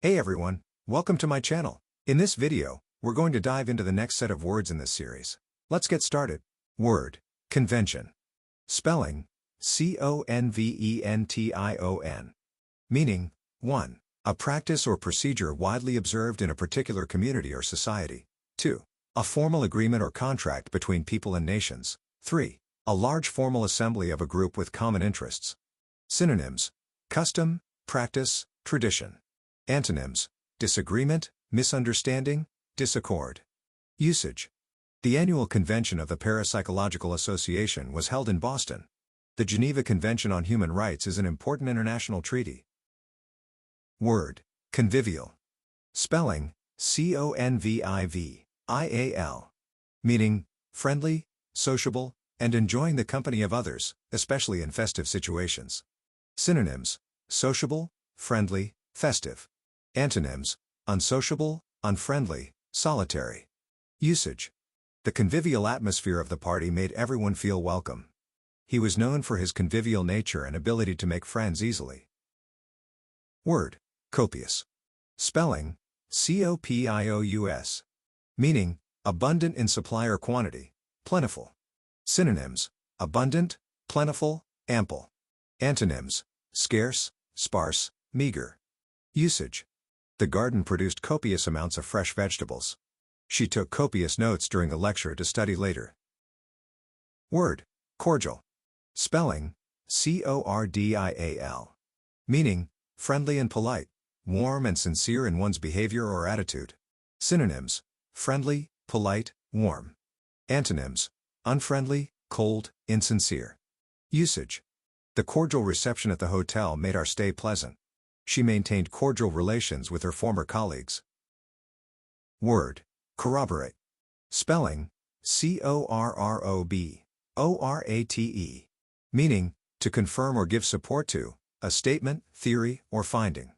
Hey everyone, welcome to my channel. In this video, we're going to dive into the next set of words in this series. Let's get started. Word, convention. Spelling, convention. Meaning, 1. A practice or procedure widely observed in a particular community or society. 2. A formal agreement or contract between people and nations. 3. A large formal assembly of a group with common interests. Synonyms: custom, practice, tradition. Antonyms: disagreement, misunderstanding, disaccord. Usage. The annual convention of the Parapsychological Association was held in Boston. The Geneva Convention on Human Rights is an important international treaty. Word, convivial. Spelling, convivial. Meaning, friendly, sociable, and enjoying the company of others, especially in festive situations. Synonyms: sociable, friendly, festive. Antonyms: unsociable, unfriendly, solitary. Usage. The convivial atmosphere of the party made everyone feel welcome. He was known for his convivial nature and ability to make friends easily. Word, copious. Spelling, copious. Meaning, abundant in supply or quantity, plentiful. Synonyms: abundant, plentiful, ample. Antonyms: scarce, sparse, meager. Usage. The garden produced copious amounts of fresh vegetables. She took copious notes during the lecture to study later. Word, cordial. Spelling, cordial. Meaning, friendly and polite, warm and sincere in one's behavior or attitude. Synonyms: friendly, polite, warm. Antonyms: unfriendly, cold, insincere. Usage. The cordial reception at the hotel made our stay pleasant. She maintained cordial relations with her former colleagues. Word, corroborate. Spelling, corroborate. Meaning, to confirm or give support to a statement, theory, or finding.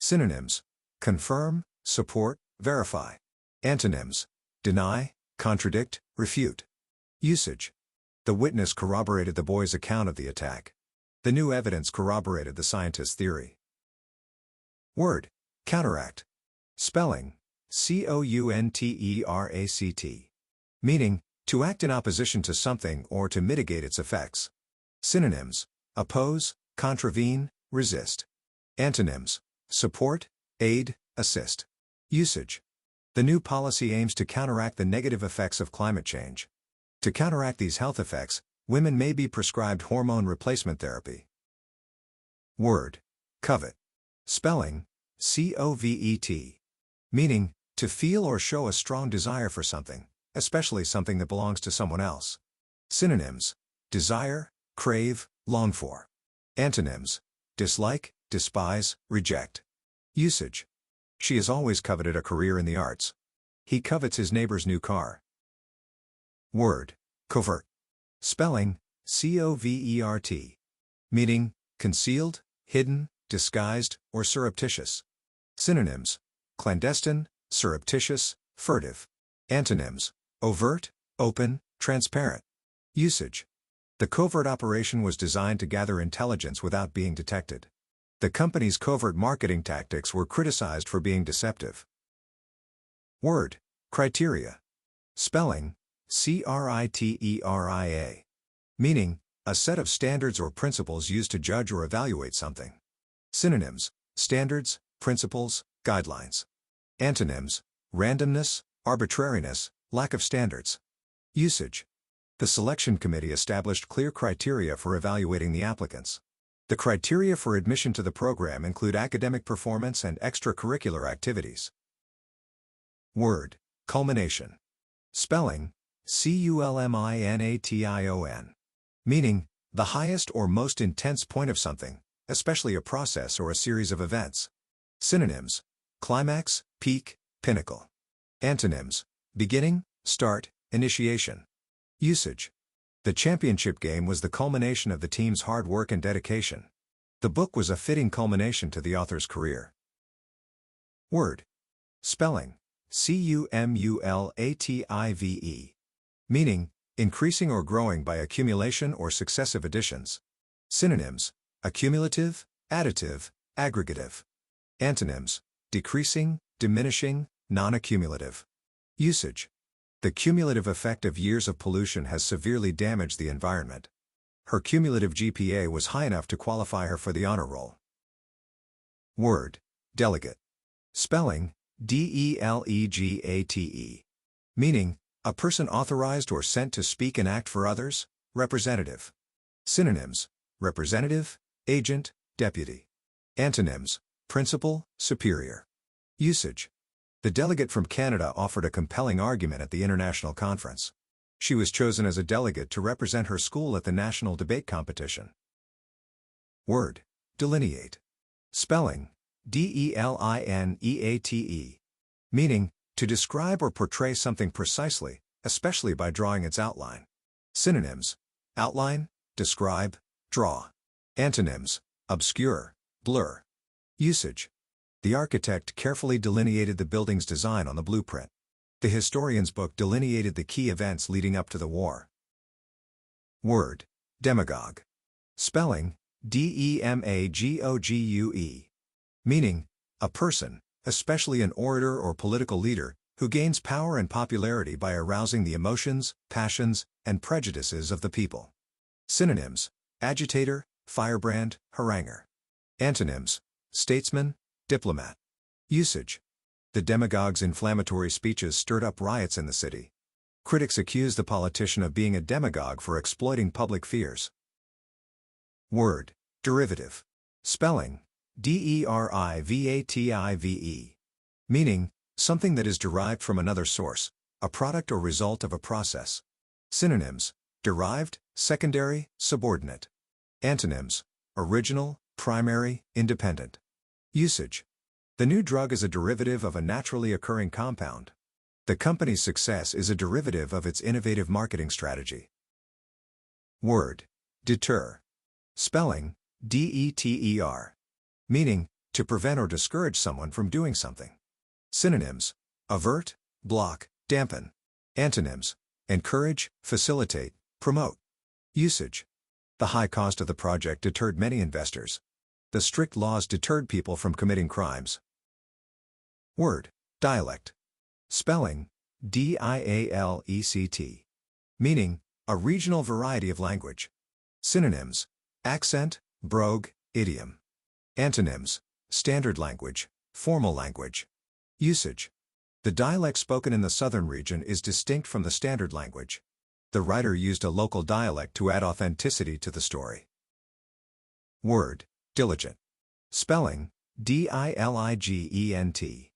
Synonyms: confirm, support, verify. Antonyms: deny, contradict, refute. Usage. The witness corroborated the boy's account of the attack. The new evidence corroborated the scientist's theory. Word, counteract. Spelling, counteract. Meaning, to act in opposition to something or to mitigate its effects. Synonyms: oppose, contravene, resist. Antonyms: support, aid, assist. Usage. The new policy aims to counteract the negative effects of climate change. To counteract these health effects, women may be prescribed hormone replacement therapy. Word, covet. Spelling, covet. Meaning, to feel or show a strong desire for something, especially something that belongs to someone else. Synonyms: desire, crave, long for. Antonyms: dislike, despise, reject. Usage. She has always coveted a career in the arts. He covets his neighbor's new car. Word, covert. Spelling, covert. Meaning, concealed, hidden, disguised, or surreptitious. Synonyms: clandestine, surreptitious, furtive. Antonyms: overt, open, transparent. Usage. The covert operation was designed to gather intelligence without being detected. The company's covert marketing tactics were criticized for being deceptive. Word, criteria. Spelling, criteria. Meaning, a set of standards or principles used to judge or evaluate something. Synonyms: standards, principles, guidelines. Antonyms: randomness, arbitrariness, lack of standards. Usage. The selection committee established clear criteria for evaluating the applicants. The criteria for admission to the program include academic performance and extracurricular activities. Word, culmination. Spelling, culmination. Meaning, the highest or most intense point of something, especially a process or a series of events. Synonyms: climax, peak, pinnacle. Antonyms: beginning, start, initiation. Usage. The championship game was the culmination of the team's hard work and dedication. The book was a fitting culmination to the author's career. Word. Spelling, cumulative. Meaning, increasing or growing by accumulation or successive additions. Synonyms: accumulative, additive, aggregative. Antonyms: decreasing, diminishing, non-accumulative. Usage. The cumulative effect of years of pollution has severely damaged the environment. Her cumulative GPA was high enough to qualify her for the honor roll. Word. Delegate. Spelling, D-E-L-E-G-A-T-E. Meaning, a person authorized or sent to speak and act for others, representative. Synonyms, representative, agent, deputy. Antonyms, principal, superior. Usage. The delegate from Canada offered a compelling argument at the international conference. She was chosen as a delegate to represent her school at the national debate competition. Word. Delineate. Spelling, D-E-L-I-N-E-A-T-E. Meaning, to describe or portray something precisely, especially by drawing its outline. Synonyms, outline, describe, draw. Antonyms, obscure, blur. Usage. The architect carefully delineated the building's design on the blueprint. The historian's book delineated the key events leading up to the war. Word. Demagogue. Spelling, D-E-M-A-G-O-G-U-E. Meaning, a person, especially an orator or political leader, who gains power and popularity by arousing the emotions, passions, and prejudices of the people. Synonyms, agitator, firebrand, haranguer. Antonyms, statesman, diplomat. Usage. The demagogue's inflammatory speeches stirred up riots in the city. Critics accused the politician of being a demagogue for exploiting public fears. Word. Derivative. Spelling, D-E-R-I-V-A-T-I-V-E. Meaning, something that is derived from another source, a product or result of a process. Synonyms, derived, secondary, subordinate. Antonyms, original, primary, independent. Usage. The new drug is a derivative of a naturally occurring compound. The company's success is a derivative of its innovative marketing strategy. Word. Deter. Spelling, D-E-T-E-R. Meaning, to prevent or discourage someone from doing something. Synonyms, avert, block, dampen. Antonyms, encourage, facilitate, promote. Usage. The high cost of the project deterred many investors. The strict laws deterred people from committing crimes. Word. Dialect. Spelling, D-I-A-L-E-C-T. Meaning, a regional variety of language. Synonyms, accent, brogue, idiom. Antonyms, standard language, formal language. Usage. The dialect spoken in the southern region is distinct from the standard language. The writer used a local dialect to add authenticity to the story. Word. Diligent. Spelling, D-I-L-I-G-E-N-T.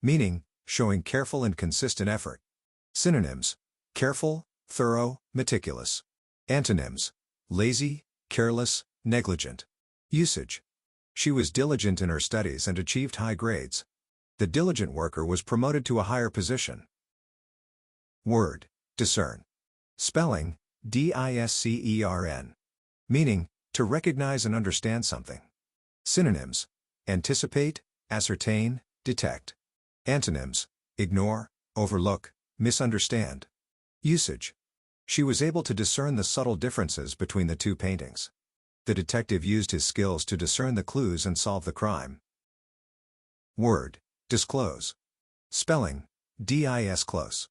Meaning, showing careful and consistent effort. Synonyms, careful, thorough, meticulous. Antonyms, lazy, careless, negligent. Usage. She was diligent in her studies and achieved high grades. The diligent worker was promoted to a higher position. Word. Discern. Spelling, D-I-S-C-E-R-N. Meaning, to recognize and understand something. Synonyms, anticipate, ascertain, detect. Antonyms, ignore, overlook, misunderstand. Usage. She was able to discern the subtle differences between the two paintings. The detective used his skills to discern the clues and solve the crime. Word. Disclose. Spelling, D-I-S-close.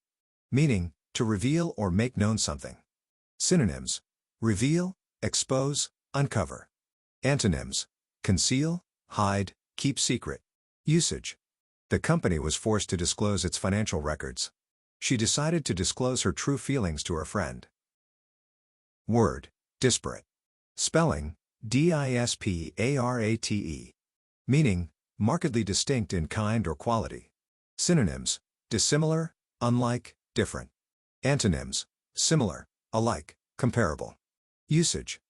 Meaning, to reveal or make known something. Synonyms, reveal, expose, uncover. Antonyms, conceal, hide, keep secret. Usage. The company was forced to disclose its financial records. She decided to disclose her true feelings to her friend. Word. Disparate. Spelling, D-I-S-P-A-R-A-T-E. Meaning, markedly distinct in kind or quality. Synonyms, dissimilar, unlike, different. Antonyms, similar, alike, comparable. Usage.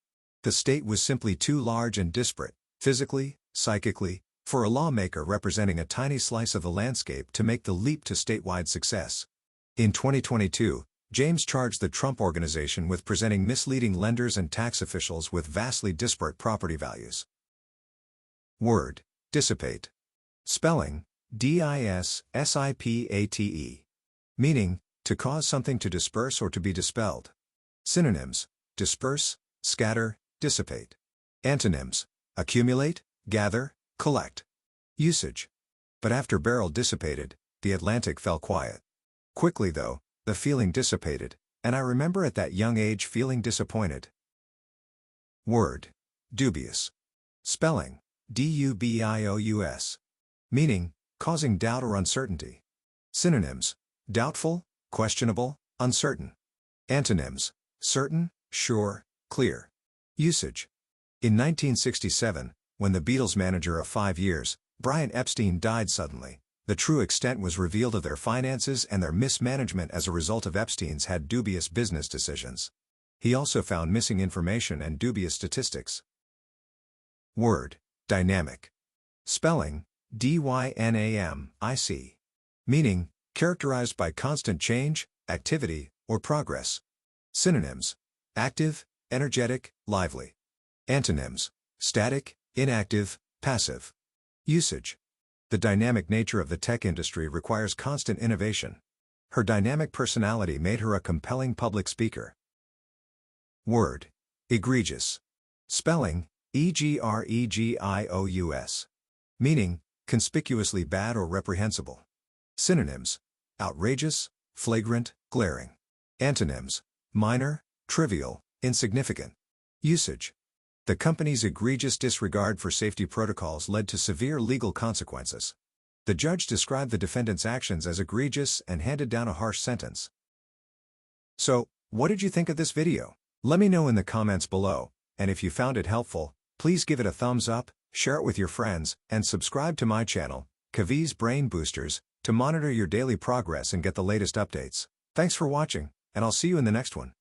The state was simply too large and disparate, physically, psychically, for a lawmaker representing a tiny slice of the landscape to make the leap to statewide success. In 2022, James charged the Trump Organization with presenting misleading lenders and tax officials with vastly disparate property values. Word. Dissipate. Spelling, D-I-S-S-I-P-A-T-E. Meaning, to cause something to disperse or to be dispelled. Synonyms, disperse, scatter, dissipate. Antonyms, accumulate, gather, collect. Usage. But after Beryl dissipated, the Atlantic fell quiet. Quickly though, the feeling dissipated, and I remember at that young age feeling disappointed. Word. Dubious. Spelling. D-U-B-I-O-U-S. Meaning, causing doubt or uncertainty. Synonyms. Doubtful, questionable, uncertain. Antonyms. Certain, sure, clear. Usage. In 1967, when the Beatles' manager of 5 years, Brian Epstein, died suddenly, the true extent was revealed of their finances and their mismanagement as a result of Epstein's had dubious business decisions. He also found missing information and dubious statistics. Word. Dynamic. Spelling. D-Y-N-A-M-I-C. Meaning, characterized by constant change, activity, or progress. Synonyms. Active, energetic, lively. Antonyms. Static, inactive, passive. Usage. The dynamic nature of the tech industry requires constant innovation. Her dynamic personality made her a compelling public speaker. Word. Egregious. Spelling. E-G-R-E-G-I-O-U-S. Meaning, conspicuously bad or reprehensible. Synonyms. Outrageous, flagrant, glaring. Antonyms. Minor, trivial, insignificant. Usage. The company's egregious disregard for safety protocols led to severe legal consequences. The judge described the defendant's actions as egregious and handed down a harsh sentence. So, what did you think of this video? Let me know in the comments below, and if you found it helpful, please give it a thumbs up, share it with your friends, and subscribe to my channel, Kavi's Brain Boosters, to monitor your daily progress and get the latest updates. Thanks for watching, and I'll see you in the next one.